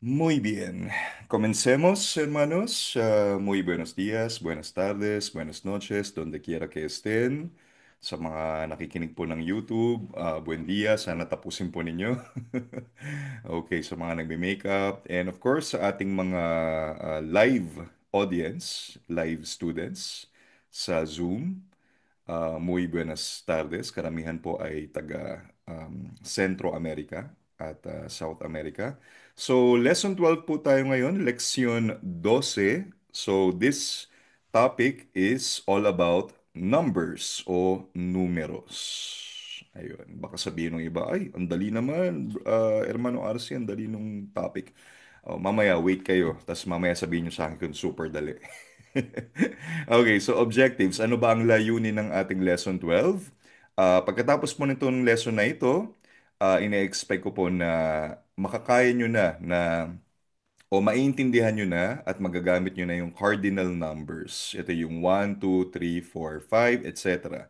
Muy bien, comencemos, hermanos. Muy buenos días, buenas tardes, buenas noches, donde quiera que estén. Sa mga nakikinig po ng YouTube, buen dia, sana tapusin po ninyo. Okay, sa mga nagme-makeup, and of course, sa ating mga live audience, live students sa Zoom. Muy buenas tardes. Karamihan po ay taga Centro America at South America. So, Lesson 12 po tayo ngayon, Leksyon 12. So, this topic is all about numbers o numeros. Ayun, baka sabihin ng iba, ay, ang dali naman, Hermano Arce, ang dali nung topic. Oh, mamaya, wait kayo. Tapos mamaya sabihin nyo sa akin kung super dali. Okay, so objectives. Ano ba ang layunin ng ating lesson 12? Pagkatapos po nitong lesson na ito, ine-expect ko po na makakaya nyo na o maintindihan nyo na at magagamit nyo na yung cardinal numbers. Ito yung 1, 2, 3, 4, 5, etc.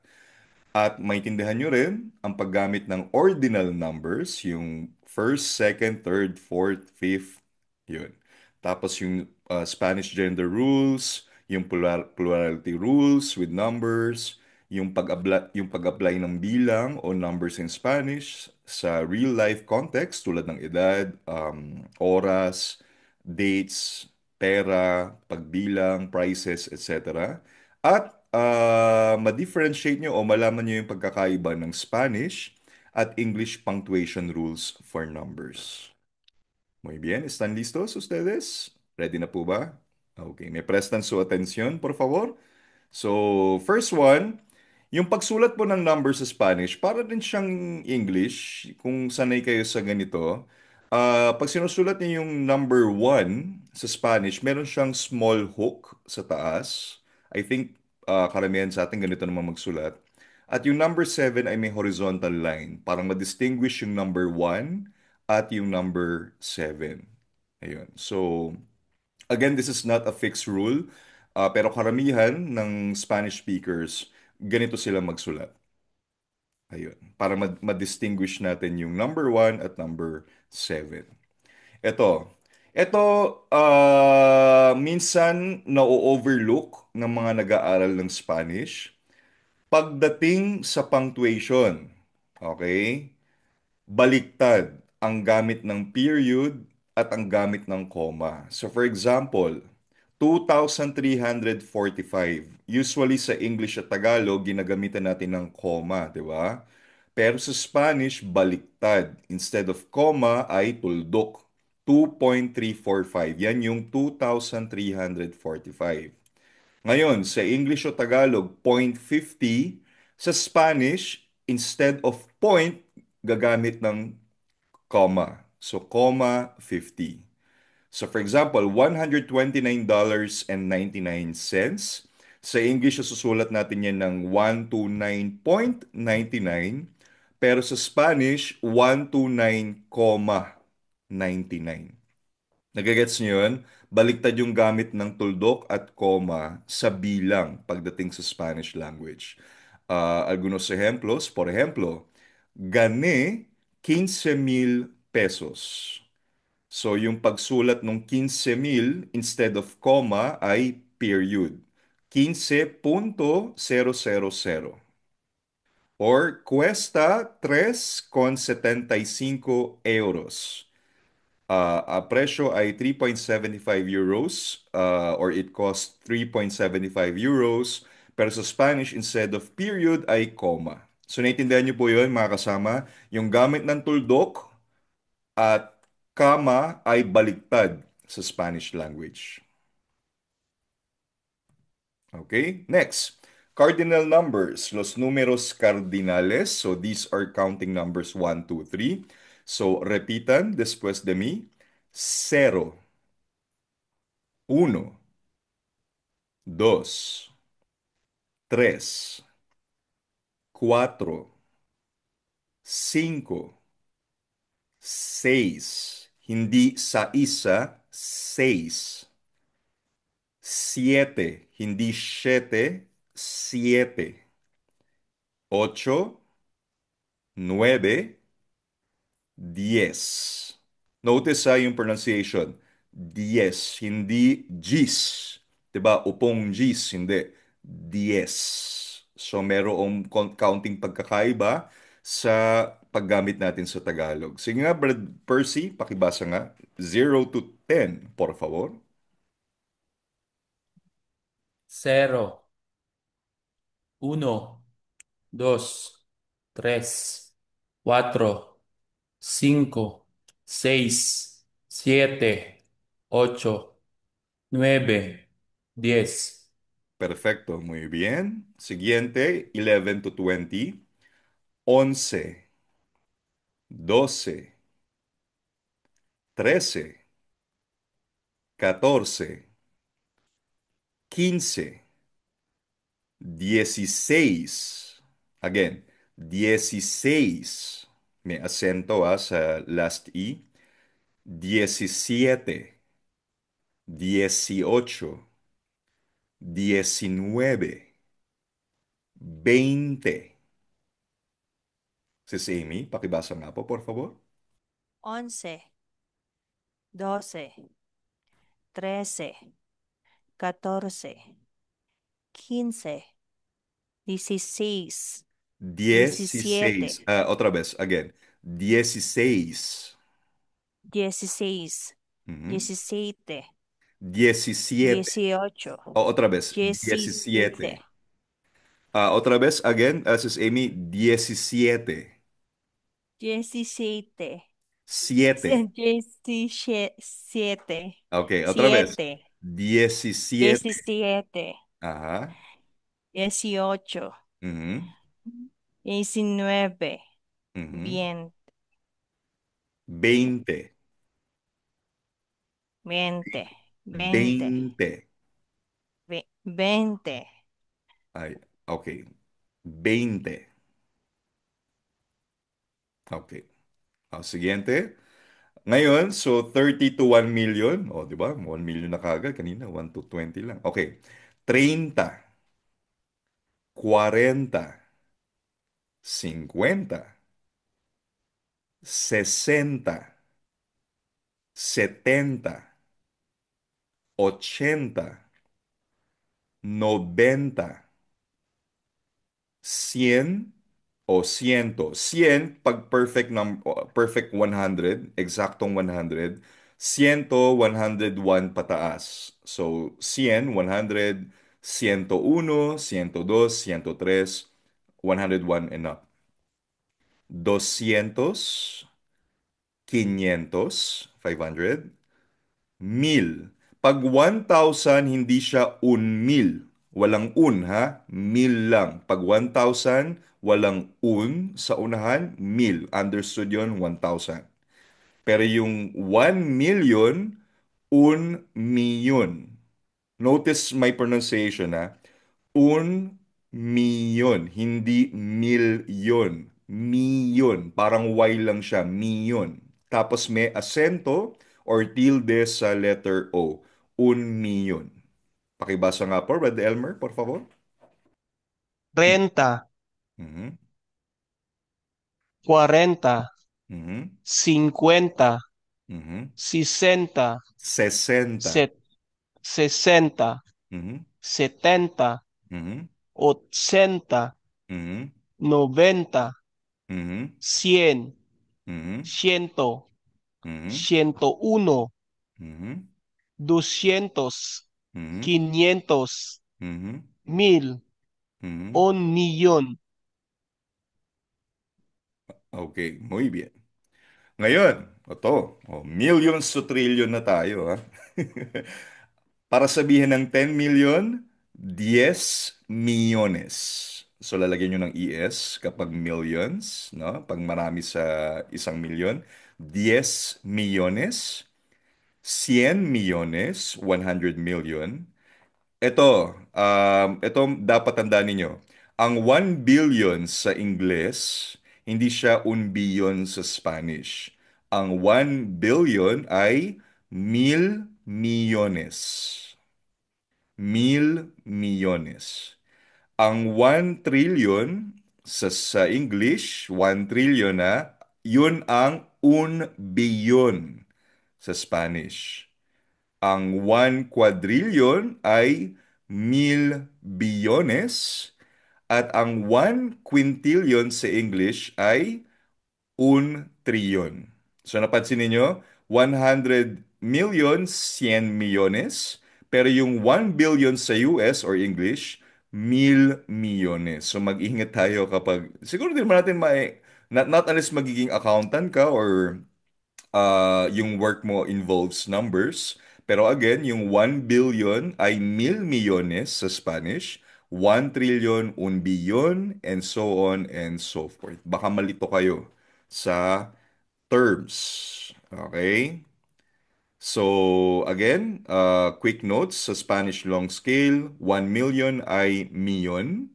At maintindihan nyo rin ang paggamit ng ordinal numbers, yung first, second, third, fourth, fifth, yun. Tapos yung Spanish gender rules, yung plurality rules with numbers, yung pag-apply ng bilang o numbers in Spanish sa real life context tulad ng edad, oras, dates, pera, pagbilang, prices, etc. At ma-differentiate nyo o malaman nyo yung pagkakaiba ng Spanish at English punctuation rules for numbers. Muy bien, ¿están listos ustedes? ¿Ready na po ba? Okay, me prestan su atención, por favor. So, first one, yung pagsulat po ng number sa Spanish, para din siyang English, kung sanay kayo sa ganito. Pag sinusulat niyo yung number one sa Spanish, meron siyang small hook sa taas. I think karamihan sa atin ganito naman magsulat. At yung number seven ay may horizontal line. Parang ma-distinguish yung number one at yung number seven. Ayun. So, again, this is not a fixed rule, pero karamihan ng Spanish speakers, ganito sila magsulat. Ayun. Para ma-distinguish natin yung number one at number seven. Ito. Ito, minsan na-overlook ng mga nag-aaral ng Spanish pagdating sa punctuation. Okay? Baliktad ang gamit ng period at ang gamit ng comma. So for example, 2,345. Usually sa English at Tagalog, ginagamitan natin ng comma, di ba? Pero sa Spanish, baliktad. Instead of comma ay tuldok. 2.345. Yan yung 2,345. Ngayon, sa English o Tagalog, 0.50. Sa Spanish, instead of point, gagamit ng comma. So, comma 50. So, for example, $129.99. Sa English, susulat natin yan ng 129.99. Pero sa Spanish, 129.99. Nagagets niyo yun? Baliktad yung gamit ng tuldok at comma sa bilang pagdating sa Spanish language. Algunos ejemplos, por ejemplo, gané 15,000 pesos. So yung pagsulat ng 15,000 instead of comma ay period. 15,000. Or cuesta 3,75 euros. A presyo ay 3.75 euros or it costs 3.75 euros. Pero sa Spanish, instead of period ay comma. So naintindihan niyo po yun mga kasama? Yung gamit ng tuldok at comma ay baliktad sa Spanish language. Okay, next. Cardinal numbers, los números cardinales. So these are counting numbers 1, 2, 3. So repitan después de mí. Cero, uno, dos, tres, cuatro, cinco, seis, hindi sa isa, seis, siete, hindi siete, siete, ocho, nueve, 10. Notice sa yung pronunciation. Diez, hindi gis. 'Di ba? Upong gis, hindi. Diez. So merong counting pagkakaiba sa paggamit natin sa Tagalog. Sige nga, Brad Percy, pakibasa nga. 0 to 10, por favor. Cero, uno, dos, tres, cuatro, cinco, seis, siete, ocho, nueve, 10. Perfecto, muy bien. Siguiente, 11 to 20. 11, 12, 13, 14, 15, 16. Again, 16. May acento sa last E. 17, 18, 19, 20. Sis Amy, pakibasa nga po, por favor. 11, 12, 13, 14, 15, 16, 16. 17, Otra vez, again. 16. 16, Mhm. 17, 17. 18, Otra vez, 17, 17. Otra vez, again, Sis Amy, 17. 17, 7. 17, Ok, otra vez. 7, 17. 17, Ajá. 18, Ujú, 19, ujú. bien, 20. 20, 20, 20. 20, Ay, ok. 20. Ok. Siguiente. Ngayon, so 30 to 1 million. O, di ba? 1 million na kagad. Kanina, 1 to 20 lang. Okay. 30, 40, 50, 60, 70, 80, 90, 100 o ciento. 100 pag perfect 100, eksaktong 100. 100, 101 pataas. So 100, 100, 101, 102, 103, 101 and up. 200, 500, 500, 1000. Pag 1,000, hindi siya un mil. Walang un, ha? Mil lang. Pag 1,000, walang un sa unahan, mil. Understood yun, 1,000. Pero yung 1 million, un milyon. Notice my pronunciation, ha? Un milyon, hindi milyon. Milyon. Parang Y lang siya, milyon. Tapos may asento or tilde sa letter O. Un milyon. Pakibasa nga po, Red Elmer, por favor. 30, Mhm, 40, mhm, 50, mhm. 60, 60. set- 60, Mhm, 70, mhm, 80, mhm, 90, mhm, 100, mhm, 100, mhm, 101, mhm, 200, mhm, 500, mhm, 1000, mhm. 1 milyon. Okay, muy bien. Ngayon, ito, millions to trillion na tayo, ha? Para sabihin ng 10 million, 10 millones. So lalagyan nyo ng ES kapag millions, no? Pag marami sa 1 milyon, 10 millones, 100 millones, 100 million. Ito dapat tandaan ninyo. Ang 1 billion sa Ingles, hindi siya 1 billion sa Spanish. Ang 1 billion ay 1,000 millones. 1,000 millones. Ang 1 trillion sa English, 1 trillion na, yun ang 1 billion. sa Spanish. Ang 1 quadrillion ay 1,000 bilyones at ang 1 quintillion sa English ay 1 trilyon. So napansin niyo 100 million, 100 milyones, pero yung 1 billion sa US or English, 1,000 milyones. So mag-ingat tayo kapag, siguro din naman natin not unless magiging accountant ka or yung work mo involves numbers. Pero again, yung 1 billion ay 1,000 milyones sa Spanish, 1 trillion, 1 billion, and so on and so forth. Baka malito kayo sa terms. Okay? So, again, quick notes sa Spanish long scale, 1 million ay milyon,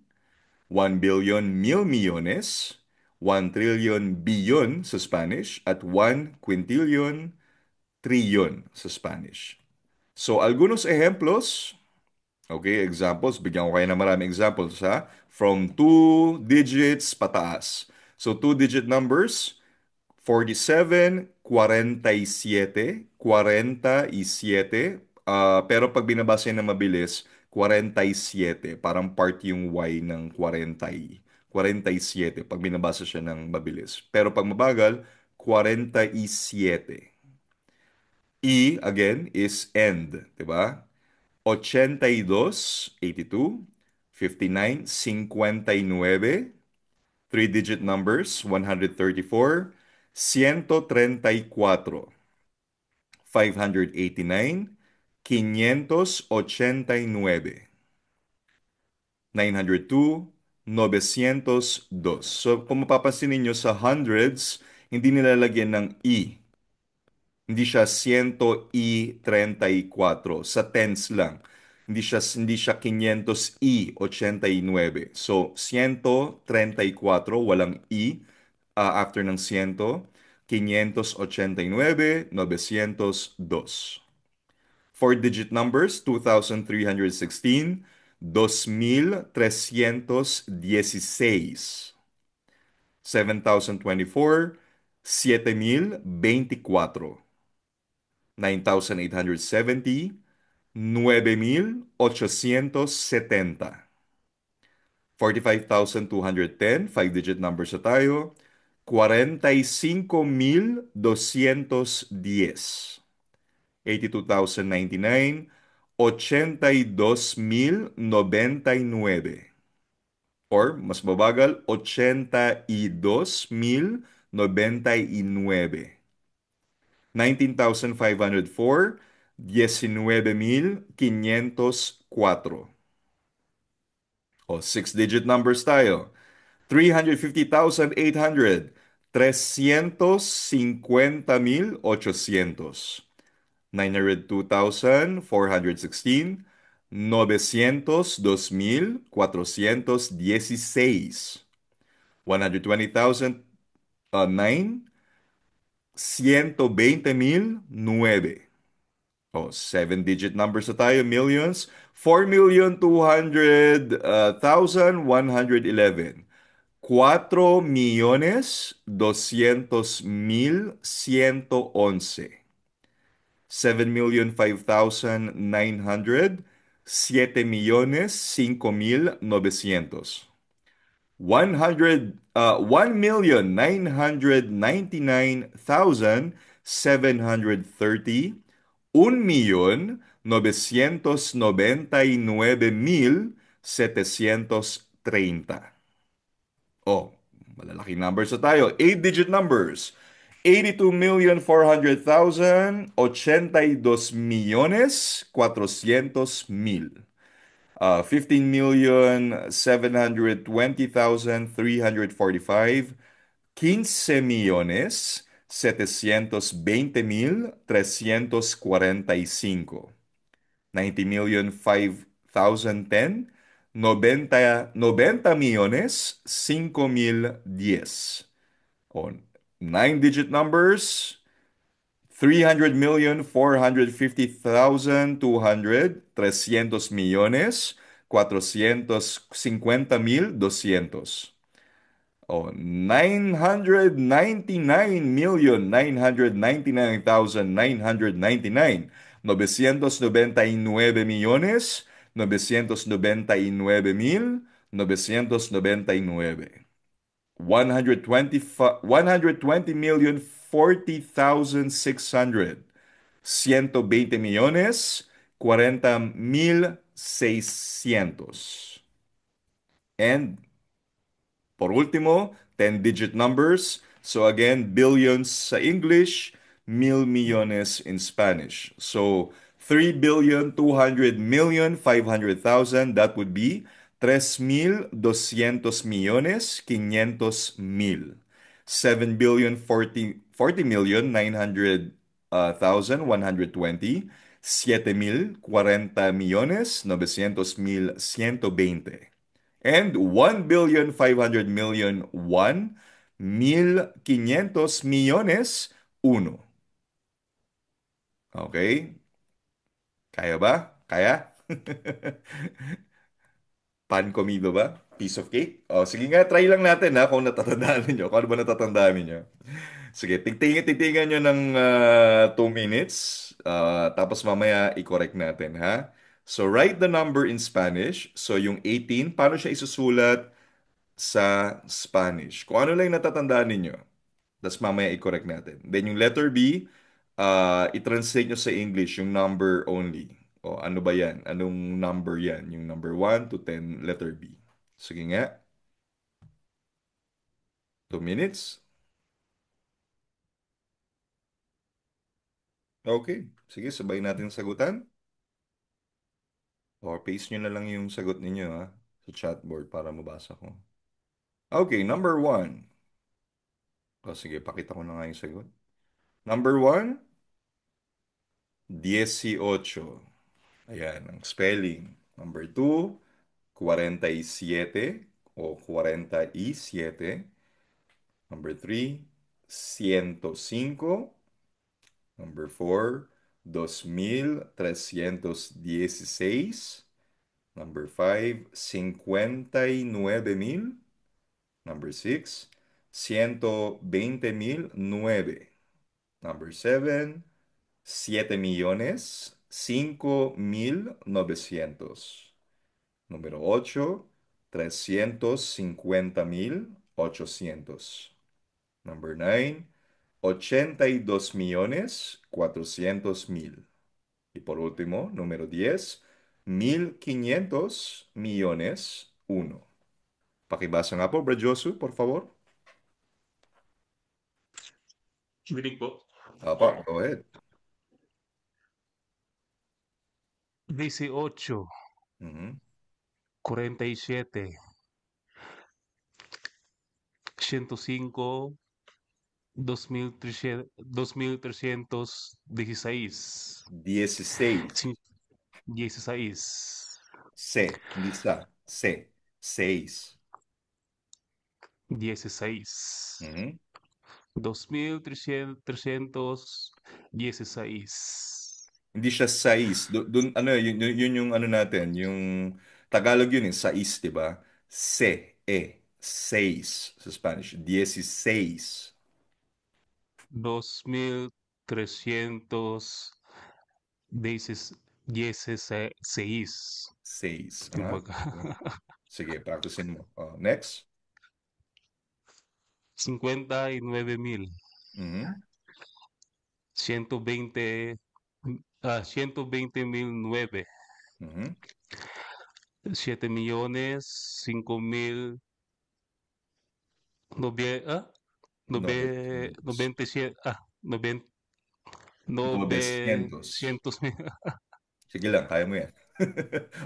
1 billion, 1,000 milyones, 1 trillion, billion sa Spanish, at 1 quintillion, trillion sa Spanish. So, algunos ejemplos, okay, examples, bigyan ko kayo ng maraming examples ha, from 2 digits pataas. So, 2-digit numbers, 47, 47, 47, pero pag binabasa na mabilis, 47, parang part yung Y ng 40, 47, pag binabasa siya ng mabilis. Pero pag mabagal, 47. E, again, is end, di ba? 82, 82, 59, 59, three-digit numbers, 134, 134, 589, 589, 902, 902. So kung mapapansin ninyo sa hundreds, hindi nilalagyan ng E. Hindi siya 134 sa tens lang. Hindi siya 589. So 134 walang E after ng 100, 589, 902. Four-digit numbers, 2,316, 2,316. 7,024, 7,024. 9,870, 9,870. 45,210, five-digit numbers na tayo. 45,210. 82,099, 82,099. Or, mas mabagal, 82,099. 19,504, 19,504. O, six-digit numbers tayo. 350,800, 350,800. 902,416, 902,416. 120,009, 120,009. Oh, seven-digit numbers na tayo, millions. 4,200,111. 4,200,111. 7,005,900. 7,005,900. 1,999,730. 1,999,730. Oh, malalaking numbers na tayo. Eight-digit numbers. 82,400,000, 82,400,000. 15,720,345. 15,720,345. 90,005,010. 90 milyones, 5,010. On nine-digit numbers, 300,450,200, 300 milyones, 450,200. Oh, 999,999,999. 999 millones, 999,999. 120,040,600. 120 millones, 40,600. And por último, 10-digit numbers. So again, billions sa English, mil millones in Spanish. So 3,200,000,500,000, that would be 3,200,000,500,000. 7,040,900,120. 7,040,900,120. And 1,500,000,000, 1,500,000,000, uno. Okay? Kaya ba? Kaya? Pan comido ba? Piece of cake? O, sige nga, try lang natin ha, kung natatandaan ninyo. Kung ano ba natatandaan ninyo. Sige, titingnan nyo ng 2 minutes. Tapos mamaya i-correct natin ha. So, write the number in Spanish. So, yung 18, paano siya isusulat sa Spanish? Kung ano lang yung natatandaan ninyo. Tapos mamaya i-correct natin. Then yung letter B, i-translate nyo sa English yung number only. O ano ba yan? Anong number yan? Yung number 1 to 10, letter B. Sige nga. 2 minutes. Okay. Sige, sabay natin sagutan. Or paste nyo na lang yung sagot ninyo ha, sa chatboard para mabasa ko. Okay, number 1. O sige, pakita ko na nga yung sagot. Number 1, 18. Ayan, ang spelling. Number 2, 47 o 47. Number 3, 105. Number 4, 2,316. Number 5, 59,000. Number 6, 120,009. Number 7, 7,5,900,000. Número 8, 350,800. Number 9, 82,400,000. Y por último, número 10, 1,500,000,000, uno. Pakibasa nga po, Brad Josu, por favor. Kinig po. Apa, go ahead. 18, Mhm. 47, 105, 2,316, 16. 16, C, hindi sa. C. 6. 16, Mhm. 2,316. Hindi siya sais. Dun, ano, yun yung ano natin, yung Tagalog yun eh, sais, di ba? Se, seis sa Spanish. 16. 2,316. 6. Kumbaga, Sige, practicein mo. Next. 59,000, Mhm. 120, 120,009, Mhm. 7,000,000, 5,000, nobe, 900. 97, noben, 900. 900,000, Sige lang, kaya mo yan.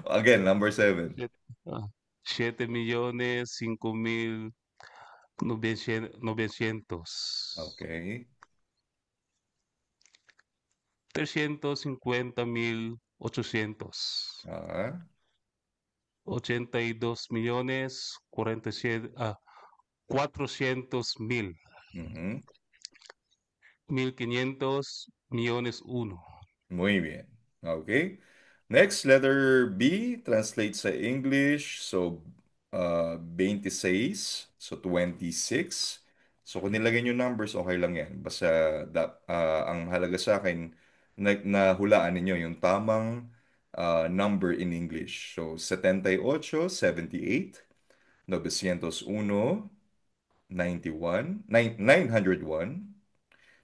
Again, number 7. 7,000,000, 5,900, Okay. 350,800, Ah. 82,000,000, 47, 400,000, Mhm. 1,500,000,000, uno. Muy bien. Okay. Next, letter B, translate sa English. So, 26, so 26. So kung nilagay nyo numbers, okay lang yan. Basta ang halaga sa akin, nahulaan ninyo yung tamang number in English. So 78, 78, 901, 91, 901.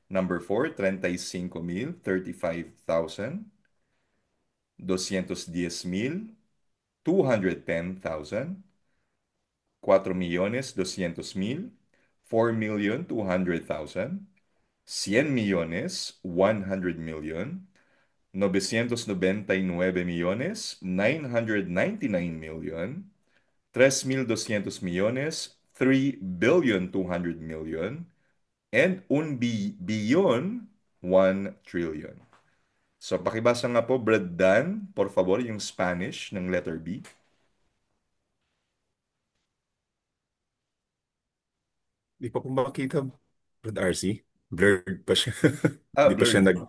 Number 4, 35,000, 35,000, 210,000, 210,000, 4,200,000, 4,200,000, 100,000,000, 100,000,000, 999,000,000, 999,000,000, 3,200,000,000, 3,200,000,000, and un billón, 1 trillion. So, pakibasa nga po, Brad Dan, por favor, yung Spanish ng letter B. Di pa ko makita, Brad RC. Blurred pa siya. Hindi pa siya Blurred.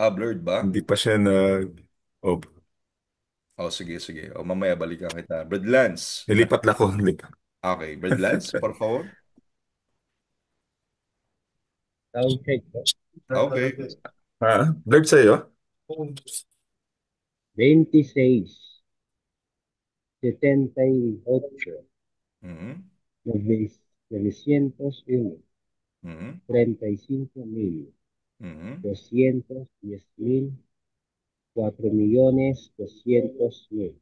nag... Blurred ba? Hindi pa siya nag... Oh, Sige, sige. Mamaya balikan kita. Brad Lance. nilipat lang ko. Nilipat. Okay, Brad Lance, por favor. Sound check po. Okay. Blurred sa'yo? 26, 78, Mhm. 901, Mhm. 35,000, Mhm. 210,000, 4,200,000,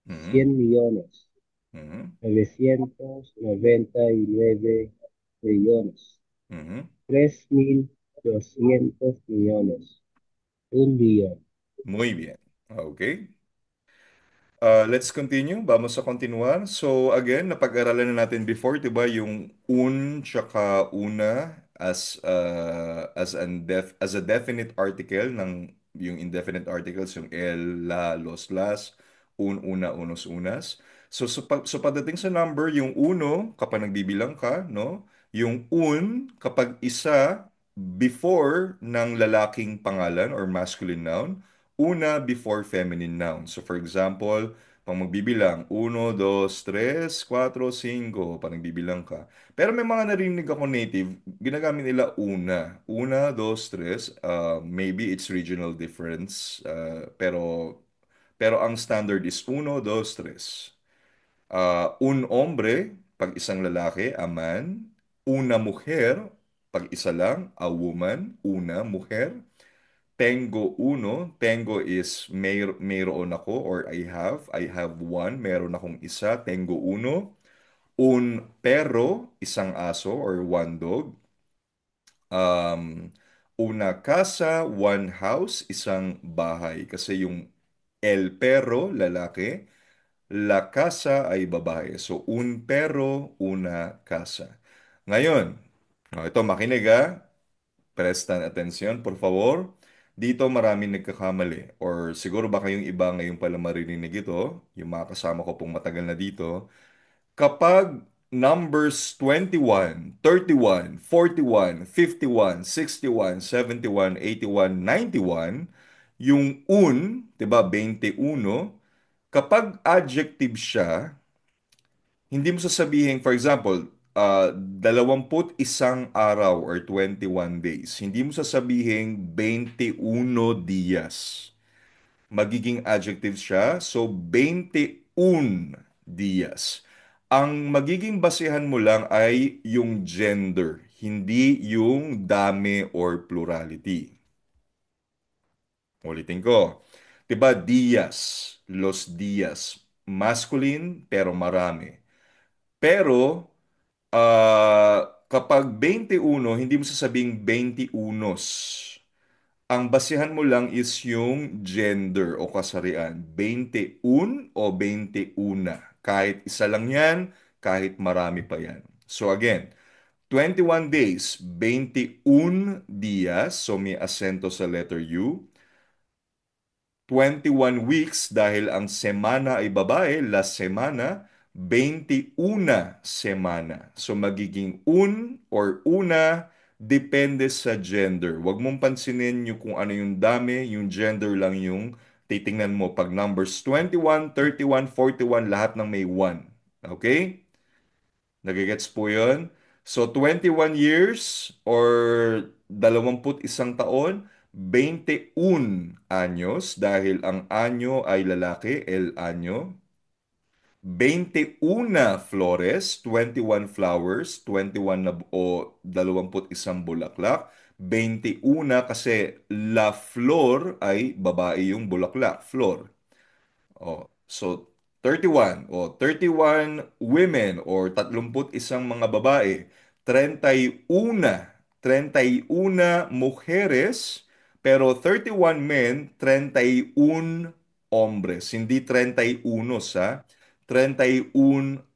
Mhm. 100,000,000, Mhm. 999,000,000, Mhm. 3,200,000,000, 1 billion. Muy bien. Okay. Let's continue. Vamos a continuar. So again, napag-aralan na natin before, 'di ba, yung tsaka una as a definite article ng yung indefinite articles, yung el, la, los, las, una, unos, unas. So pagdating sa number, yung uno kapag nagbibilang ka, no? Yung kapag isa before ng lalaking pangalan or masculine noun, una before feminine noun. So for example, pang magbibilang, 1, 2, 3, 4, 5, pag nagbibilang ka. Pero may mga narinig ako native, ginagamit nila una. 1, 2, 3, maybe it's regional difference, pero ang standard is 1, 2, 3. Un hombre, pag isang lalaki, a man. Una mujer, pag isa lang, a woman. Una mujer. Tengo uno. Tengo is mayroon ako or I have. I have one. Meron akong isa. Tengo uno. Un perro, isang aso or one dog. Una casa, one house, isang bahay. Kasi yung el perro, lalaki. La casa ay babae. So, un perro, una casa. Ngayon, ito makinig ha. Prestan atención, por favor. Dito maraming nagkakamali. Or siguro baka yung iba ngayon pala maririnig ito. Yung mga kasama ko pong matagal na dito. Kapag numbers 21, 31, 41, 51, 61, 71, 81, 91, yung 'di ba, 21, kapag adjective siya, hindi mo sasabihin, for example, 21 or 21 days. Hindi mo sasabihin 21 días. Magiging adjective siya. So, 21 días. Ang magiging basehan mo lang ay yung gender, hindi yung dami or plurality. Ulitin ko. 'Di ba, días, los días, masculine pero marami. Pero kapag 21, hindi mo sasabing 21. Ang basehan mo lang is yung gender o kasarian. 21 o 21. Kahit isa lang yan, kahit marami pa yan. So again, 21 days, 21 días, so may asento sa letter U. 21 weeks dahil ang semana ay babae, la semana, 21 semana. So magiging or una, depende sa gender. Huwag mong pansinin yung kung ano yung dami, yung gender lang yung titingnan mo pag numbers 21, 31, 41, lahat ng may 1. Okay? Nagigets po yun? So, 21 years or 21 taon, 21 anyos dahil ang anyo ay lalaki, el anyo. 21 flores, 21 flowers, 21 na o 21 bulaklak. 21 kasi la flor ay babae yung bulaklak, flor. So 31 o 31 women or 31 mga babae, 31 mujeres, pero 31 men, 31 hombres. Hindi 31 sa 31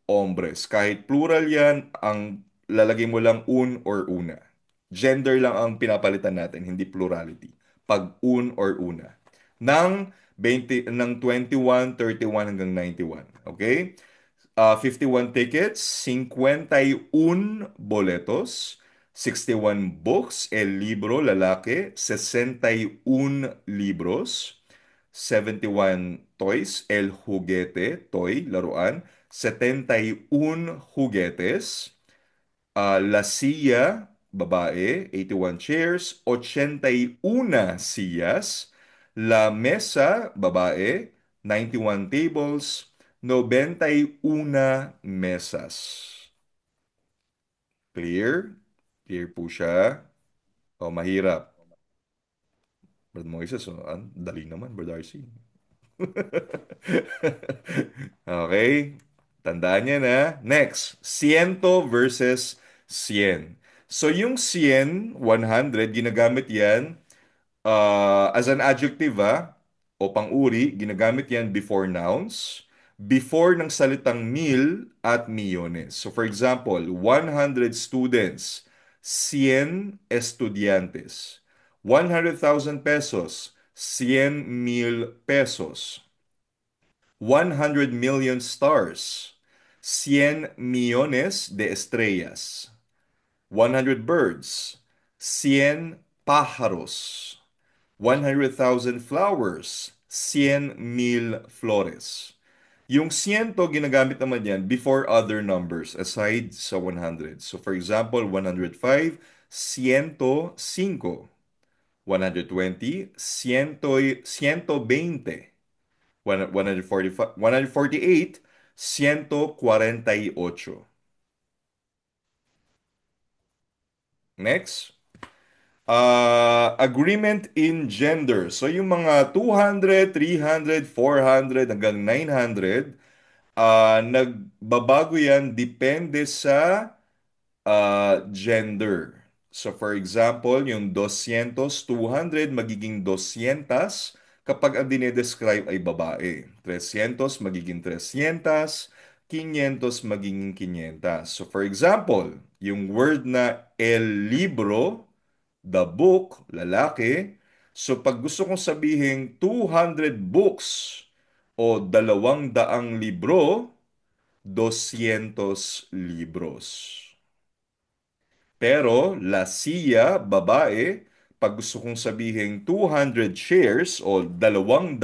hombres. Kahit plural yan, ang lalagay mo lang un or una. Gender lang ang pinapalitan natin, hindi plurality. Pag un or una ng 21, 31 hanggang 91. Okay? 51 tickets, 51 boletos, 61 books, el libro, lalaki, 61 libros, 71 toys, el juguete, toy, laruan, 71 juguetes, la silla, babae, 81 chairs, 81 sillas. La mesa, babae, 91 tables, 91 mesas. Clear? Clear po siya. O, mahirap. Brad Moises, dali naman, Brad RC. Okay? Tandaan niya na. Next, ciento versus 100. So, yung 100, 100, ginagamit yan as an adjective o pang-uri, ginagamit yan before nouns, before ng salitang mil at millones. So for example, 100 students, 100 estudiantes. 100,000 pesos, 100,000 pesos. 100 million stars, 100 millones de estrellas. 100 birds, 100 pájaros. 100,000 flowers, 100,000 flores. Yung ciento, ginagamit naman yan before other numbers aside sa 100. So for example, 105, 105. 120, 120. 145, 148, 148. Next. Agreement in gender. So yung mga 200, 300, 400 hanggang 900, nagbabago yan depende sa gender. So for example, yung 200, 200 magiging 200 kapag ang dinedescribe ay babae. 300 magiging 300, 500 magiging 500. So for example, yung word na el libro, the book, lalaki. So pag gusto kong sabihin 200 books o 200 libro, 200 libros. Pero la silla, babae, pag gusto kong sabihin 200 chairs o 200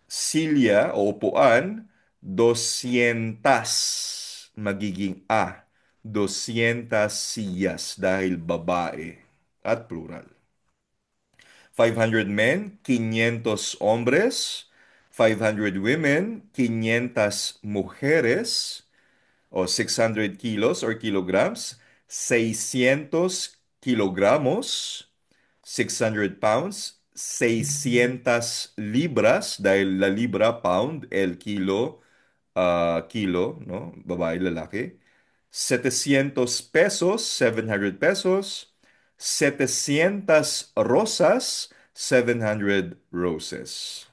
silya o upuan, 200 magiging 200 sillas dahil babae at plural. 500 men, 500 hombres. 500 women, 500 mujeres. O 600 kilos or kilograms, 600 kilogramos. 600 pounds, 600 libras, dahil la libra, pound, el kilo, kilo, no? Babae, lalaki. 700 pesos, 700 pesos. 700 rosas, 700 roses.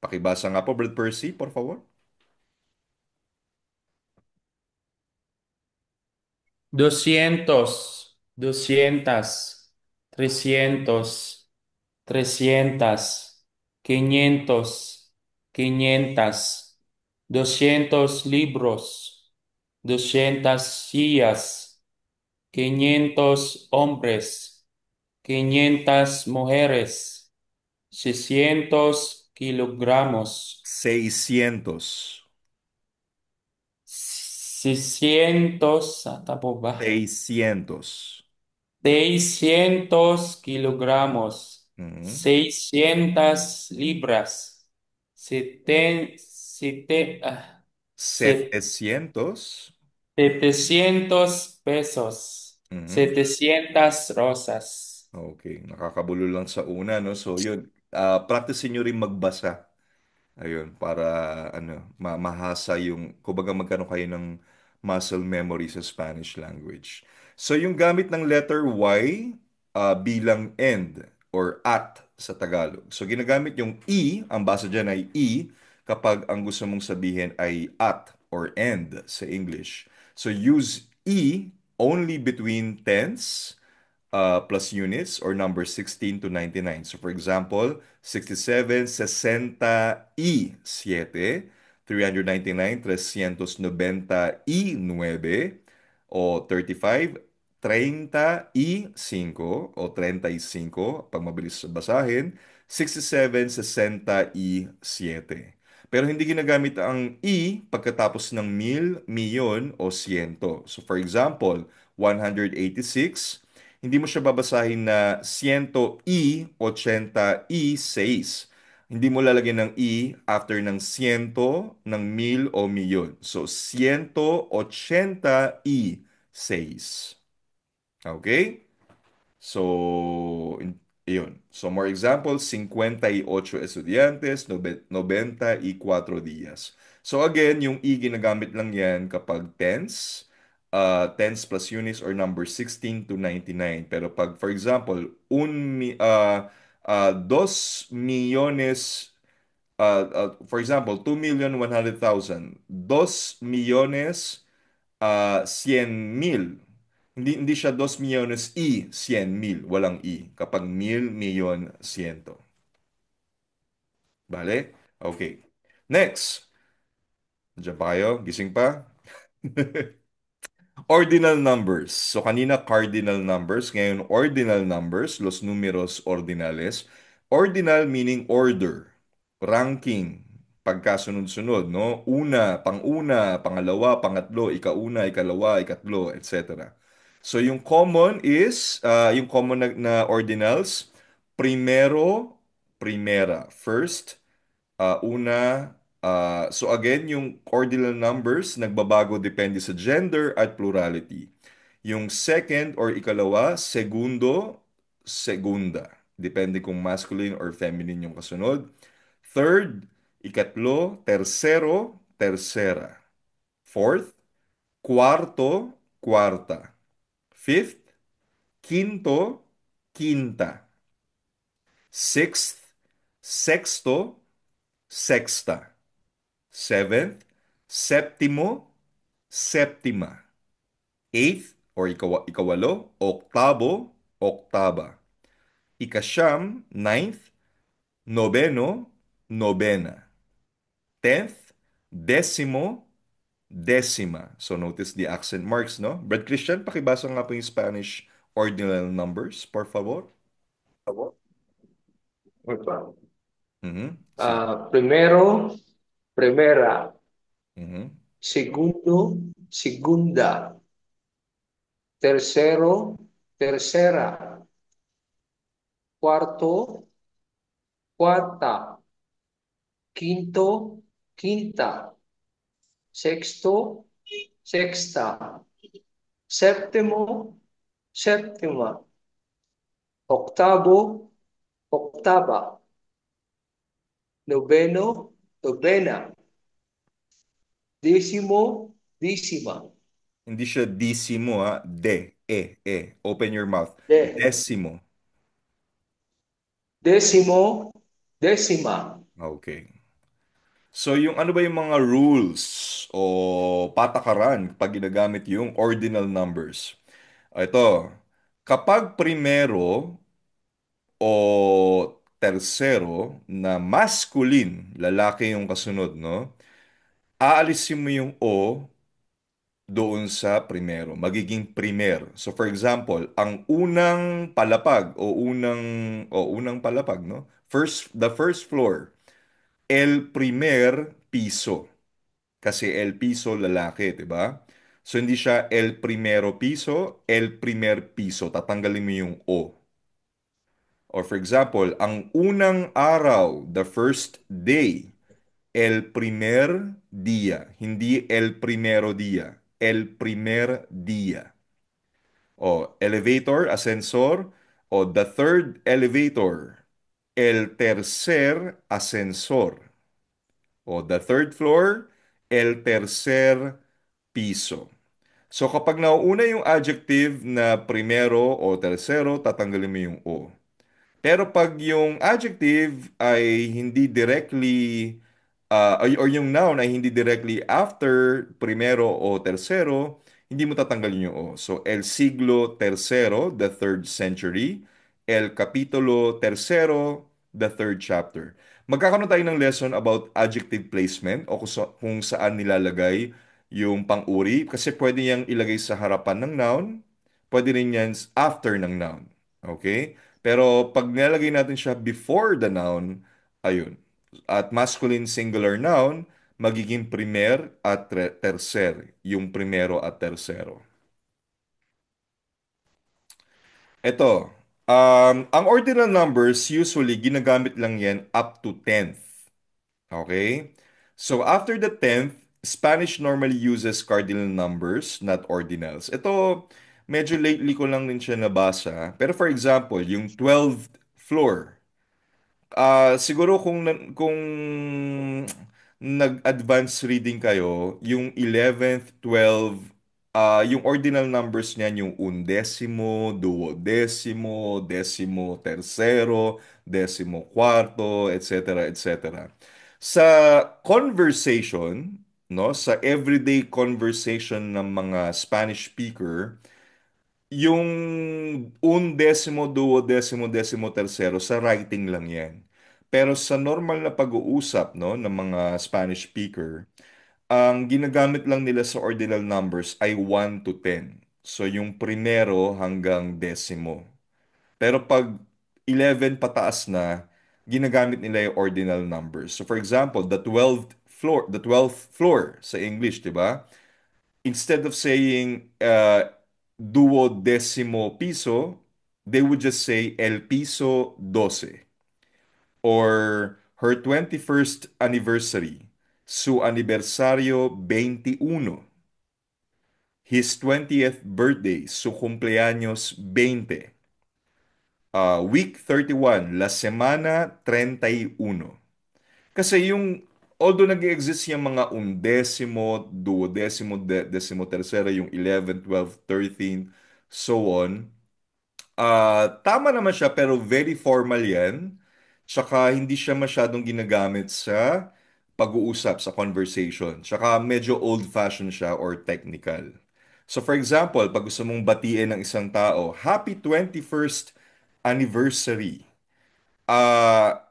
Pakibasa nga po, Brad Percy, por favor. 200, 200, 300, 300, 500, 500, 200 libros, 200 sillas, 500 hombres, 500 mujeres, 600 kilogramos. 600. 600, tama ba? 600. 600 kilogramos. Mhm. 600 libras. Set- 700. 700 pesos. Mhm. 700 rosas. Okay, nakakabulo lang sa una, no? So, yun. Practice nyo rin magbasa. Ayun, para mahasa yung, kumbaga magkaroon kayo ng muscle memory sa Spanish language. So yung gamit ng letter Y bilang end or at sa Tagalog. So ginagamit yung E, ang basa dyan ay E, kapag ang gusto mong sabihin ay at or end sa English. So use E only between tens plus units or numbers 16 to 99. So for example, 67, 67 399, 399 o 35, 35 o 35 pag mabilis basahin, 67, 67. Pero hindi ginagamit ang i pagkatapos ng mil, milyon o siyento. So for example, 186, hindi mo siya babasahin na ciento y ochenta y seis. Hindi mo lalagyan ng i after ng ciento, ng mil o milyon. So, ciento ochenta y seis. Okay? So, yun. So, more examples, 58 estudiantes, 94 días. So, again, yung i ginagamit lang yan kapag tens, tens plus units or number 16 to 99. Pero pag, for example, 2 millones, for example, 2,100,000, 2 millones 100,000. Hindi siya 2 millones y 100,000. Walang i. Kapag mil, milyon, siento. Bale? Okay. Next. Diyan pa kayo? Gising pa? Ordinal numbers. So kanina cardinal numbers, ngayon ordinal numbers, los números ordinales. Ordinal meaning order, ranking, pagkasunod-sunod, no? Una, pang-una, pangalawa, pangatlo, ikauna, ikalawa, ikatlo, etc. So yung common is, yung common na ordinals, primero, primera, first, una, so again, yung ordinal numbers nagbabago depende sa gender at plurality. Yung second or ikalawa, segundo, segunda. Depende kung masculine or feminine yung kasunod. Third, ikatlo, tercero, tercera. Fourth, cuarto, cuarta. Fifth, quinto, quinta. Sixth, sexto, sexta. Seventh, septimo, septima. Eighth, or ikawalo, oktabo, oktaba. Ikasyam, ninth, noveno, novena. Tenth, decimo, decima. So notice the accent marks, no? Brad Christian, pakibasa nga po yung Spanish ordinal numbers, por favor. Mhm. Sige. Primero, primera. Mhm. Segundo, segunda. Tercero, tercera. Cuarto, cuarta. Quinto, quinta. Sexto, sexta. Séptimo, séptima. Octavo, octava. Noveno, novena. Décimo, décima. Hindi siya decimo, ha? Open your mouth. De, Decimo. décimo, décima. Okay. So, yung ano ba yung mga rules o patakaran pag ginagamit yung ordinal numbers? Ito, kapag primero o tercero na masculine, lalaki yung kasunod, no? Aalisin mo yung O doon sa primero. Magiging primer. So for example, ang unang palapag o unang palapag, no? The first floor, el primer piso. Kasi el piso lalaki, 'di ba? So hindi siya el primero piso, el primer piso. Tatanggalin mo yung o. Or for example, ang unang araw, the first day, el primer día, hindi el primero día, el primer día. O elevator, ascensor, o the third elevator, el tercer ascensor. O the third floor, el tercer piso. So kapag nauuna yung adjective na primero o tercero, tatanggalin mo yung o. Pero pag yung adjective ay hindi directly, or yung noun ay hindi directly after primero o tercero, hindi mo tatanggalin yung o. So, el siglo tercero, the third century. El capítulo tercero, the third chapter. Magkakaroon tayo ng lesson about adjective placement o kung saan nilalagay yung pang-uri. Kasi pwede niyang ilagay sa harapan ng noun, pwede rin yan after ng noun. Okay? Pero pag nilalagay natin siya before the noun, ayun. At masculine singular noun, magiging primer at tercer, yung primero at tercero. Ito, ang ordinal numbers, usually ginagamit lang yan up to 10th. Okay? So after the 10th, Spanish normally uses cardinal numbers, not ordinals. Ito, medyo lately ko lang din siya nabasa. Pero for example, yung 12th floor, siguro kung nag-advance reading kayo, yung 11th, 12, yung ordinal numbers niyan yung undesimo, duodesimo, desimo tercero, desimo kwarto, etc., etc. Sa conversation, no, sa everyday conversation ng mga Spanish speaker, yung undesimo, duodesimo, desimo tercero, sa writing lang yan. Pero sa normal na pag-uusap, no, ng mga Spanish speaker, ang ginagamit lang nila sa ordinal numbers ay 1 to 10. So yung primero hanggang desimo. Pero pag 11 pataas na, ginagamit nila yung ordinal numbers. So for example, the 12th floor sa English, 'di ba? Instead of saying duodecimo piso, they would just say el piso 12. Or her 21st anniversary, su aniversario 21. His 20th birthday, su cumpleaños 20. Week 31, la semana 31. Kasi although nag-exist yung mga undesimo, duodesimo, desimo tercera, yung 11, 12, 13, so on, tama naman siya pero very formal yan. Tsaka hindi siya masyadong ginagamit sa pag-uusap, sa conversation. Tsaka medyo old-fashioned siya or technical. So for example, pag gusto mong batiin ng isang tao, Happy 21st anniversary. Ah,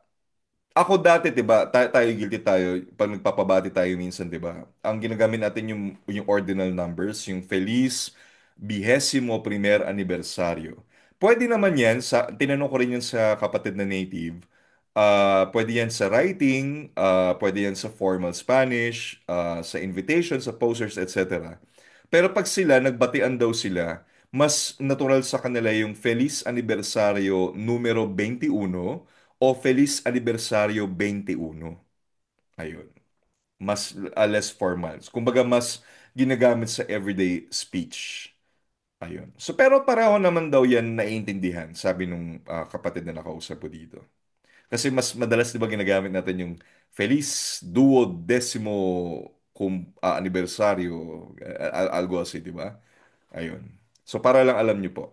ako dati, 'di ba? Tayo guilty tayo pag nagpapabati tayo minsan, 'di ba? Ang ginagamit natin yung ordinal numbers, yung Feliz Bihesimo Primer Aniversario. Pwede naman 'yan sa tinanong ko rin 'yan sa kapatid na native. Pwede 'yan sa writing, pwede 'yan sa formal Spanish, sa invitation, sa posters, etc. Pero pag sila nagbatian daw sila, mas natural sa kanila yung Feliz Aniversario numero 21 o Feliz Aniversario 21. Ayun. Mas less formal. Kumbaga mas ginagamit sa everyday speech. Ayun. So pero pareho naman daw yan naiintindihan, sabi nung kapatid na nakausap ko dito. Kasi mas madalas 'di ba ginagamit natin yung Feliz Duodecimo Aniversario, algo así, 'di ba? Ayun. So para lang alam niyo po.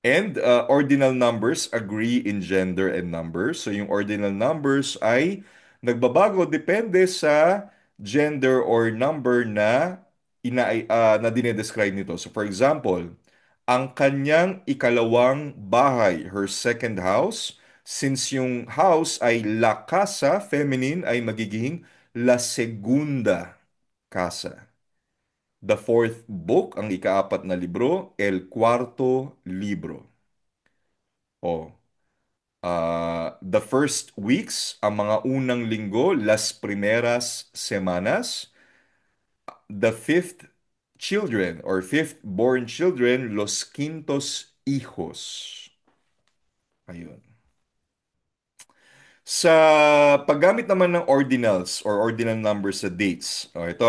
And ordinal numbers agree in gender and numbers. So yung ordinal numbers ay nagbabago depende sa gender or number na dinedescribe nito. So for example, ang kanyang ikalawang bahay, her second house, since yung house ay la casa, feminine ay magiging la segunda casa. The fourth book, ang ikaapat na libro, el cuarto libro. O, the first weeks, ang mga unang linggo, las primeras semanas. The fifth children or fifth born children, los quintos hijos. Ayun. Sa paggamit naman ng ordinals or ordinal numbers sa dates. O ito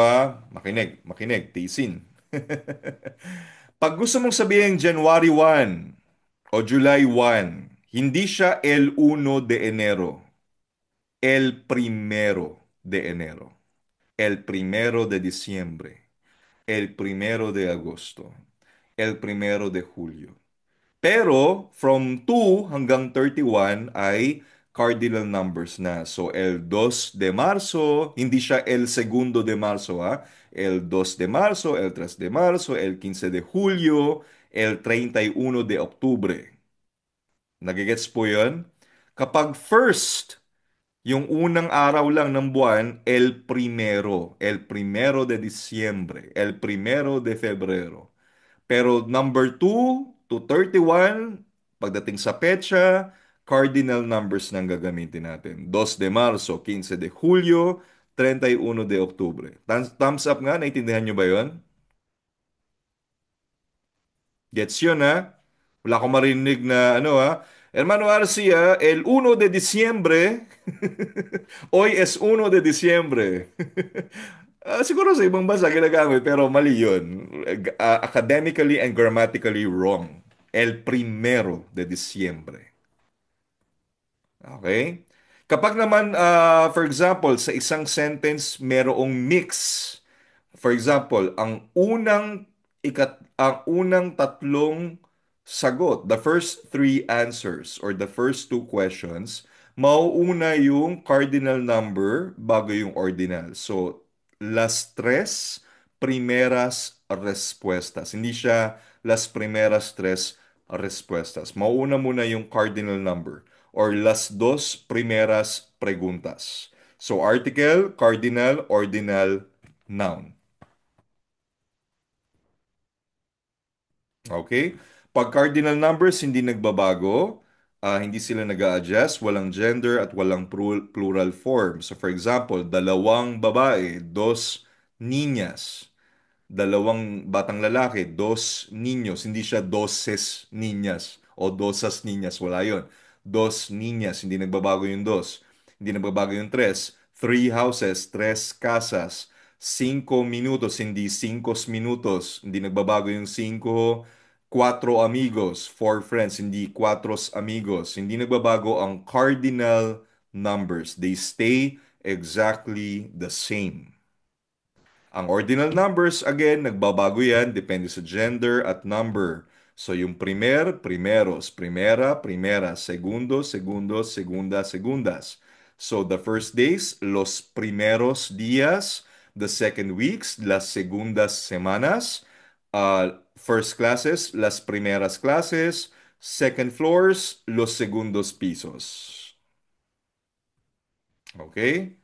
makinig, tiisin. Pag gusto mong sabihin January 1 o July 1, hindi siya el 1 de enero, el primero de enero, el primero de diciembre, el primero de agosto, el primero de julio. Pero from 2 hanggang 31 ay cardinal numbers na. So el 2 de marzo, hindi siya el segundo de marzo El 2 de marzo, el 3 de marzo, el 15 de julio, el 31 de octubre. Nagigets po yun? Kapag first, yung unang araw lang ng buwan, el primero de diciembre, el primero de febrero. Pero number 2 to 31, pagdating sa petsa, cardinal numbers nang gagamitin natin. 2 de marzo, 15 de julio, 31 de octubre. Thumbs up nga, naintindihan nyo ba yon? Gets yun Wala akong marinig na Hermano Arcia, el 1 de diciembre, hoy es 1 de diciembre. Siguro sa ibang bansa ginagamit, pero mali yun. Academically and grammatically wrong. El primero de diciembre. Okay? Kapag naman, for example, sa isang sentence, merong mix. For example, ang unang tatlong sagot, the first three answers or the first two questions, mauuna yung cardinal number bago yung ordinal. So, las tres primeras respuestas. Hindi siya las primeras tres respuestas. Mauuna muna yung cardinal number or las dos primeras preguntas. So, article, cardinal, ordinal, noun. Okay? Pag cardinal numbers, hindi nagbabago, hindi sila nag-a-adjust, walang gender at walang plural form. So for example, dalawang babae, dos niñas. Dalawang batang lalaki, dos niños. Hindi siya doses niñas o dosas niñas. Wala yon. Dos niñas, hindi nagbabago yung dos. Hindi nagbabago yung tres. Three houses, tres casas. 5 minutos, hindi 5 minutos. Hindi nagbabago yung 5. 4 amigos, 4 friends, hindi 4 amigos. Hindi nagbabago ang cardinal numbers. They stay exactly the same. Ang ordinal numbers, again, nagbabago yan, depende sa gender at number. So yung primeros, primera, segundos, segunda, segundas. So the first days, los primeros días. The second weeks, las segundas semanas. First classes, las primeras clases. Second floors, los segundos pisos. Okay?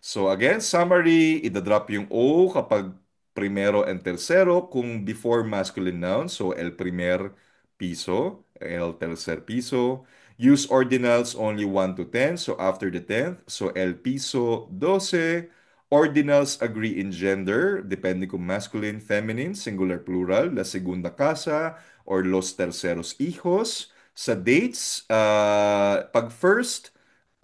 So again, summary, idadrop yung O kapag primero and tercero kung before masculine noun. So el primer piso, el tercer piso. Use ordinals only 1 to 10. So after the 10th, so el piso 12. Ordinals agree in gender, depende kung masculine, feminine, singular, plural, la segunda casa, or los terceros hijos. Sa dates, pag first,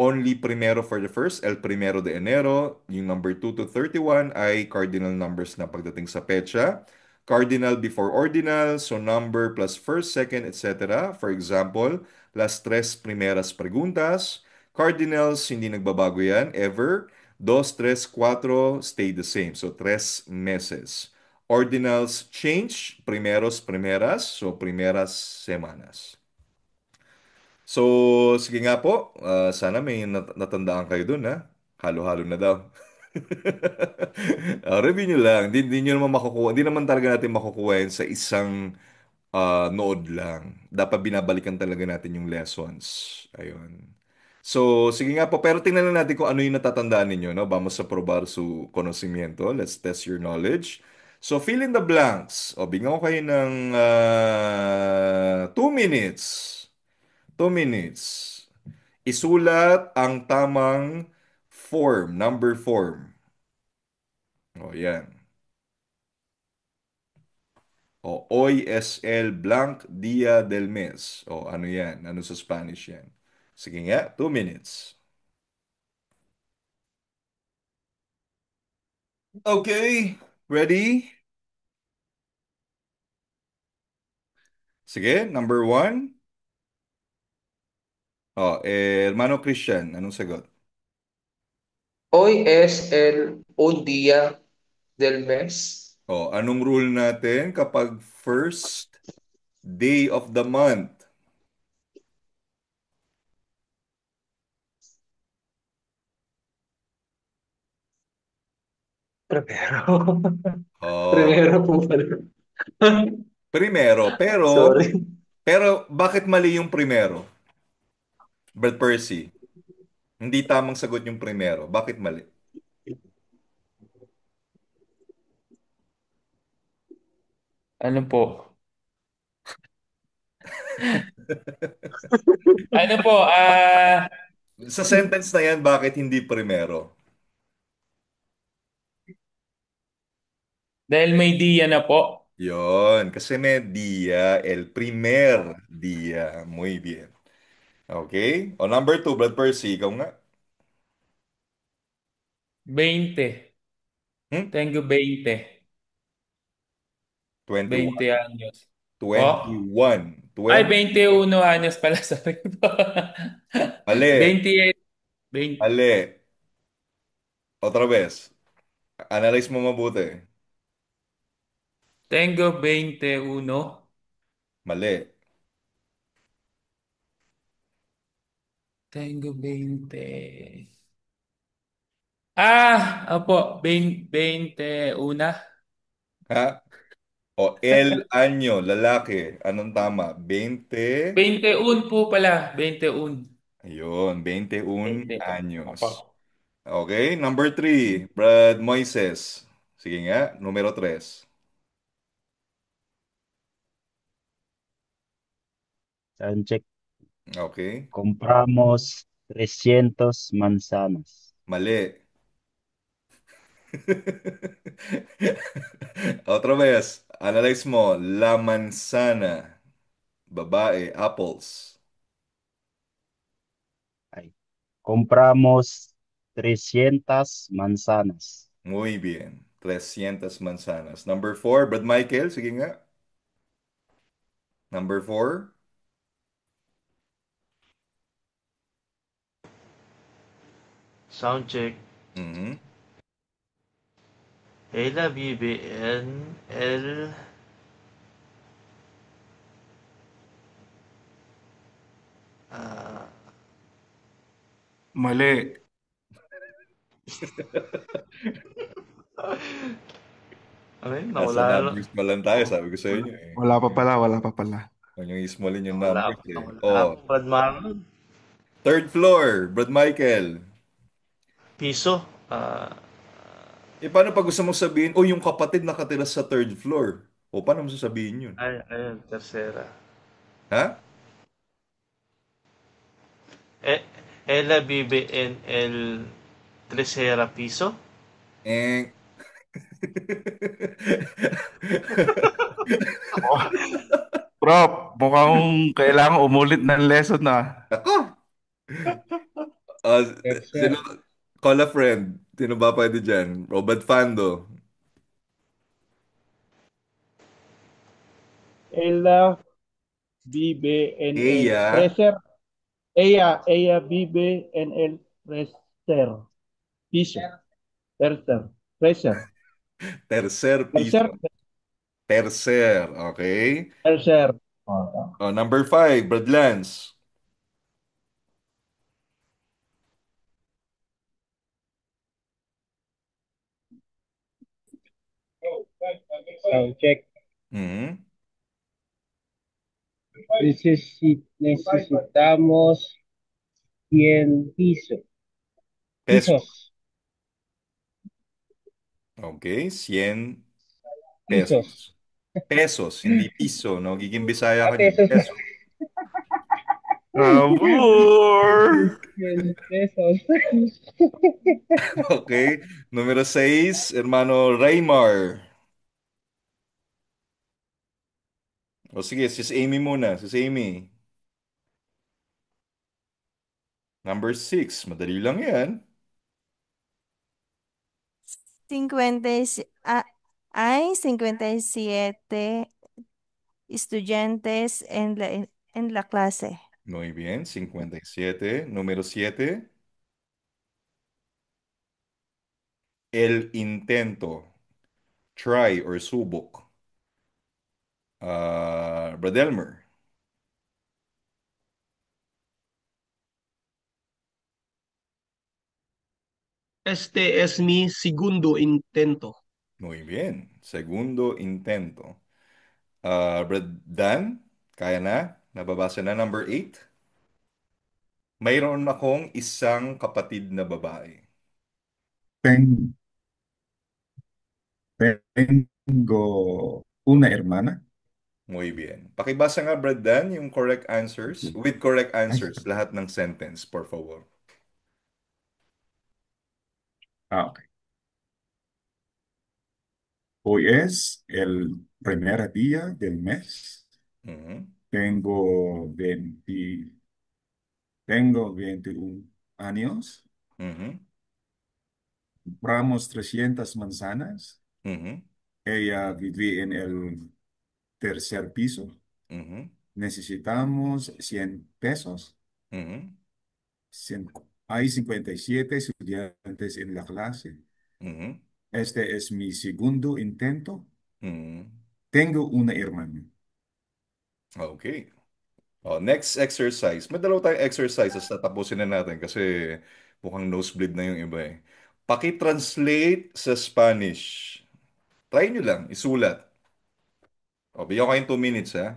only primero for the first, el primero de enero. Yung number 2 to 31 ay cardinal numbers na pagdating sa petsa. Cardinal before ordinal, so number plus first, second, etc. For example, las tres primeras preguntas. Cardinals, hindi nagbabago yan, ever. Dos, tres, cuatro, stay the same. So, 3 meses. Ordinals change, primeros, primeras, so primeras semanas. So, sige nga po, sana may natandaan kayo dun Halo-halo na daw. Review nyo lang. Hindi nyo naman makukuha. Hindi naman talaga natin makukuha yan sa isang nood lang. Dapat binabalikan talaga natin yung lessons. Ayun. So, sige nga po. Pero tingnan lang natin kung ano yung natatandaan ninyo. No? Vamos sa probar su conocimiento. Let's test your knowledge. So, fill in the blanks. O, bigyan ko kayo ng 2 minutes. 2 minutes. Isulat ang tamang form, number form. O, yan. O, hoy es el blank día del mes. O, ano yan? Ano sa Spanish yan? Sige nga, 2 minutes. Okay, ready? Sige, number 1. O, hermano Christian, anong sagot? Hoy es un día del mes. O, anong rule natin kapag first day of the month? Primero. O, Primero po pala. primero, Sorry. pero bakit mali yung primero? Brad Percy, hindi tamang sagot yung primero. Bakit mali? Ano po? Ano po? Sa sentence na yan, bakit hindi primero? Dahil may diya na po. Yon, kasi may dia, el primer dia. Muy bien. Okay? O number 2, Brad Percy, ikaw nga. 20. Hmm? Tengo 20. 21. 20 años. Po? 21. Ay, 20. 21 años pala. Sorry po. Mali. 28. 20. Mali. Otra vez. Analyze mo mabuti. Tengo 21. Mali. Tengo 20. Opo. 21. Ha? O el año, lalaki. Anong tama? 20. 21 po pala. 21. Ayun, 21 20. anyos. Opo. Okay, number 3, Brad Moises. Sige nga, numero 3. Sound check. Okay, Compramos 300 manzanas. mali. Otra vez, analyze mo. La manzana. Babae, apples. Ay. Compramos 300 manzanas. Muy bien. 300 manzanas. Number 4, Brad Michael. Sige nga. Number 4. Sound check. Mhm. Ella vive en el ah, Mali. ano yun? Nasa Nawala. numbers pa lang tayo, sabi ko sa inyo eh. Wala pa pala, wala pa pala. Huwag niyong ismolin yung Nawala, numbers eh. nawala Oh, ako, Brad Marlon. third floor, Brad Michael. Piso. Paano pag gusto mong sabihin, oh, yung kapatid nakatira sa third floor? O, paano mo sasabihin yun? Ayun, tercera. Ha? Eh, ella vive en el tercera piso. Eh. Oh, Prof, mukhang kailangan umulit ng lesson na. Ako! Ah, sino, call a friend. Sino ba pwede dyan? Robert Fando. Ella vive en el Eya. tercer. Ella vive en el tercer piso. Tercer. Tercer Tercer. piso. Tercer. Okay. Tercer. Oh, number 5, Brad Lance. Sound check. Mhm. Necesitamos 100 Peso. pisos. Okay, 100 Pisos. Pesos. Pesos, hindi piso, no? Giging Bisaya ka dyan. Pesos. Peso. Abur! 100 pesos. Okay. Número 6, hermano Raymar. O sige, sis Amy muna. Sis Amy. Number 6, madali lang yan. 57 estudiantes en la clase. Muy bien, 57. Número 7, el intento. Try or subok. Brad Elmer. Este es mi segundo intento. Muy bien. Segundo intento. Brad Dan, kaya na? Nababasa na number 8. Mayroon akong isang kapatid na babae. Ten- Tengo una hermana. Muy bien. Pakibasa nga, Brad Dan, yung correct answers. With correct Ay, answers, lahat ng sentence, por favor. ok. Hoy es el primer día del mes. Mhm. Tengo 20, tengo 21 años. Mhm. Compramos 300 manzanas. Mhm. Ella vive en el tercer piso. Mhm. Necesitamos 100 pesos. Mhm. Cien- Hay 57 estudiantes en la clase. Mhm. Este es mi segundo intento. Mhm. Tengo una hermana. Okay. Next exercise. May dalawa tayong exercises na tapusin na natin kasi mukhang nosebleed na yung iba eh. Paki-translate sa Spanish. Try nyo lang, isulat. Bigyan ko kayong 2 minutes ha.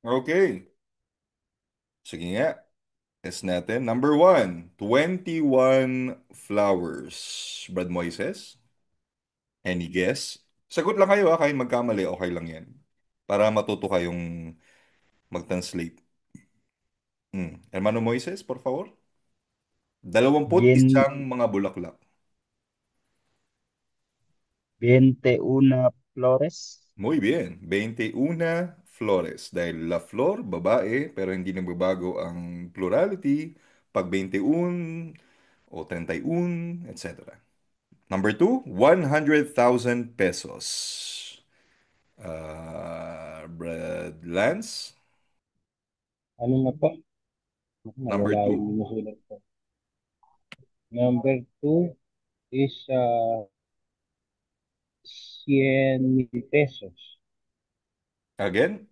Okay. Sige nga. Test natin. Number 1, 21 flowers. Brad Moises, any guess? Sagot lang kayo ha, kahit magkamali, okay lang yan. Para matuto kayong mag-translate. Hermano Moises, por favor. 21 Bien, mga bulaklak. 21 flores. Muy bien. 21 flores. Dahil la flor, babae, pero hindi nagbabago ang plurality pag 21 o 31, etc. Number 2, 100,000 pesos. Brad Lance. Ano na po? Number Nawala 2. yung sinusulat ko. Number 2 is 100,000 pesos. Again.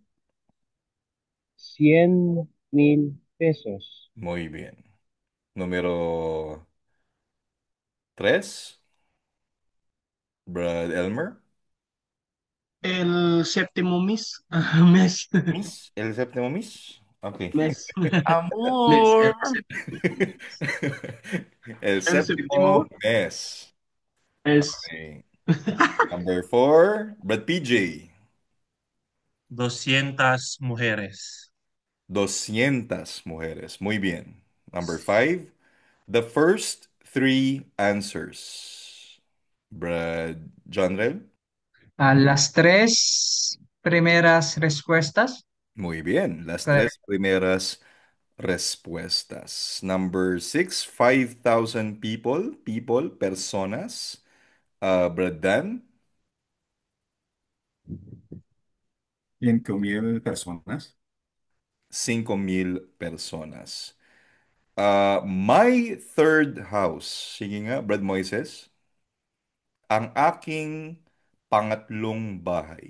100,000 pesos. Muy bien. Número 3, Brad Elmer. El séptimo mes. Miss, el séptimo Miss. Ok. Mes. Mes. Amor! El El séptimo séptimo mes. es Ok. Number 4, Brad PJ. 200 mujeres. 200 mujeres. Muy bien. Number 5, the first 3 answers. Brad Jonrel. Las tres primeras respuestas. Muy bien. Las Correct. 3 primeras respuestas. Number 6, 5,000 people. People, personas. Brad Dan. 5,000 personas. 5,000 personas. My third house. Sige nga, Brad Moises. Ang aking pangatlong bahay.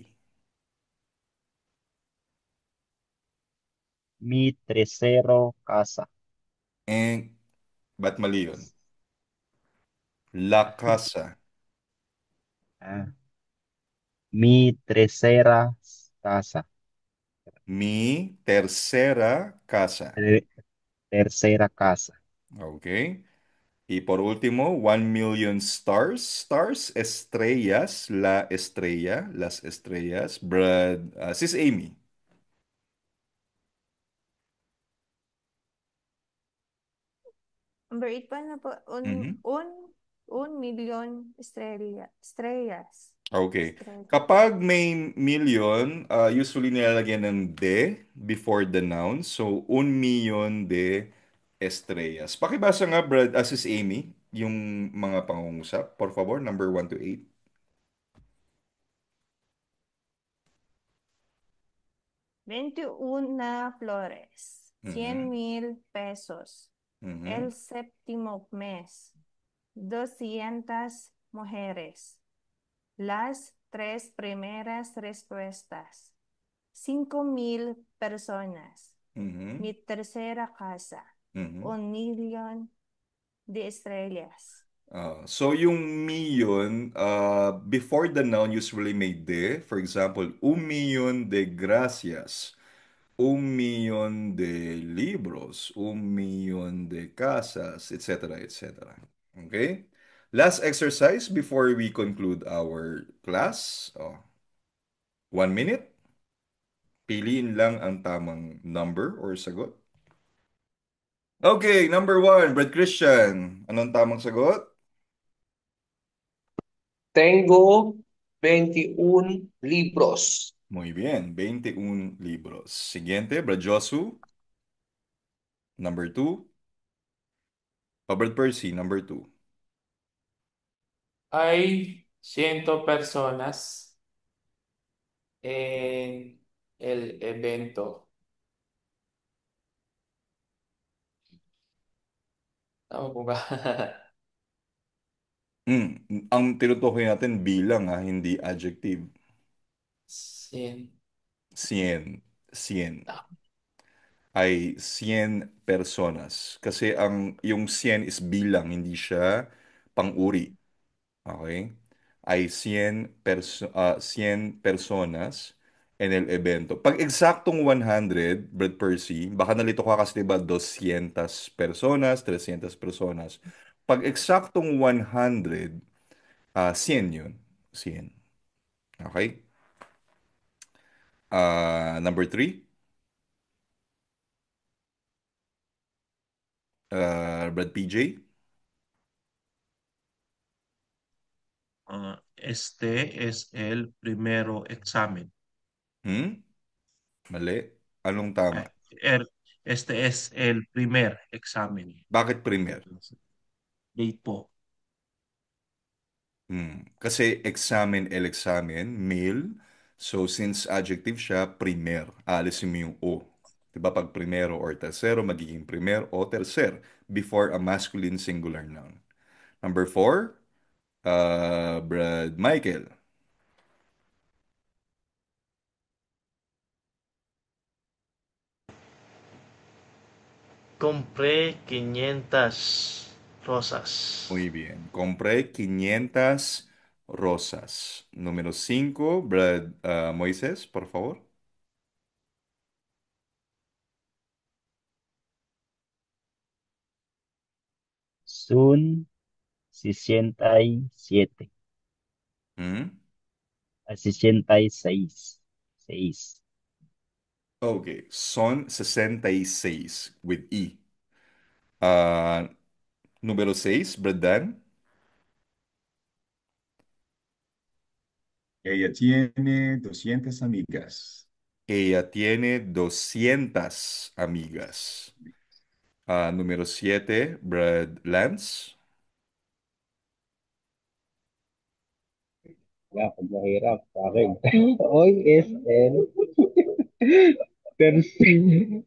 Mi tercero casa. Ba't mali yun? La casa. Ah, Mi tercera casa. Mi tercera casa. Tercera casa. Okay. Y por último, 1 million stars. Stars, estrellas, la estrella, las estrellas. Brad, Sis Amy. Number 8 pa na po. Mhm. Un million estrellas. Okay. Estrellas. Kapag may million, usually nilalagyan ng de before the noun. So, 1 million de estrellas. Pakibasa nga, Brad, Sis Amy, yung mga pangungusap. Por favor, number 1 to 8. 21 flores. Mhm. 100,000 pesos. Mhm. El séptimo mes. 200 mujeres. Las 3 primeras respuestas. 5,000 personas. Mhm. Mi tercera casa. Mhm. 1 million de estrellas. So yung million, before the noun usually made de. For example, 1 million de gracias, 1 million de libros, 1 million de casas, etc., etc. Okay? Last exercise before we conclude our class. 1 minute. Piliin lang ang tamang number or sagot. Okay, number 1, Brad Christian. Anong tamang sagot? Tengo 21 libros. Muy bien, 21 libros. Siguiente, Brad Josu. Number 2. Brad Percy, number 2. Hay 100 personas en el evento. Tama po ba? Ang tinutukoy natin bilang, hindi adjective. 100. 100. 100. Ay 100 personas. Kasi yung 100 is bilang, hindi siya pang-uri. Okay? Ay 100 personas en el evento. Pag eksaktong 100, Brad Percy, baka nalito ka kasi diba 200 personas, 300 personas. Pag eksaktong 100, 100 yun. 100. Okay? Number 3, Brad PJ. Este es el primero examen. Mali. Anong tama? Eh, er- Este es el primer examen. Bakit premier? Date po. Kasi examine, el examen, male. So, since adjective siya, primer. Alisin mo yung o. Diba? Pag primero or tercero, magiging primer o tercer before a masculine singular noun. Number 4, Brad Michael. Compré 500 rosas. Muy bien. Compré 500 rosas. Número 5, Brad Moises, por favor. Son 67. ¿Mm? 66. 6. Ok, son 66 with E. Ah, número 6, Brad Dan. Ella tiene 200 amigas. Ella tiene 200 amigas. Número 7, Brad Lance. Wala akong mahirap sa akin. Hoy es el tercer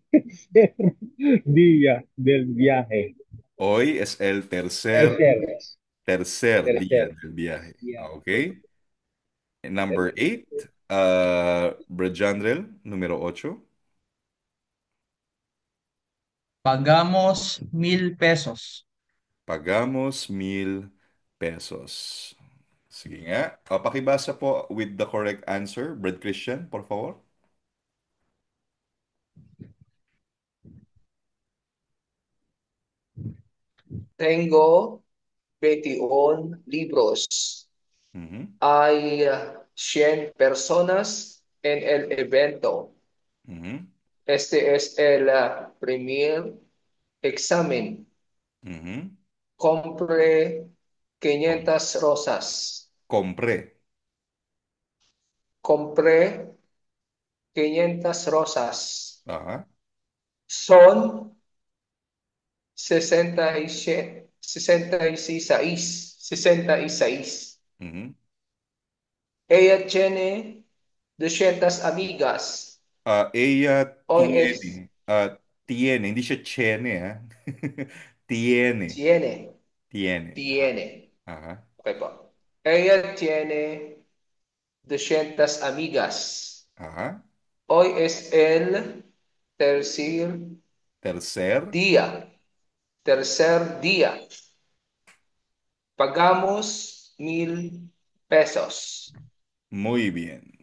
día del viaje. Hoy es el tercer, Tercer, tercer día tercer del viaje. día. Ok. Number 8, Brad Jandrel. Número 8. Pagamos 1,000 pesos. Pagamos 1,000 pesos. Sige nga. Pakibasa po with the correct answer, Brad Christian, por favor. Tengo 21 libros. Ujú, Hay 100 personas en el evento. ujú, Este es el primer examen. ujú. Compré Com- 500 rosas. compré. Compré 500 rosas. Ajá. Son 66. Ujú. Ella tiene 200 amigas. Ella Hoy es, tiene, hindi siya tiene, ah. Tiene, tiene, tiene. Ajá. tiene. Ajá. Ok po. Ella tiene 200 amigas. Ajá. Hoy es el tercer Tercer. día. Tercer día. Pagamos 1,000 pesos. Muy bien.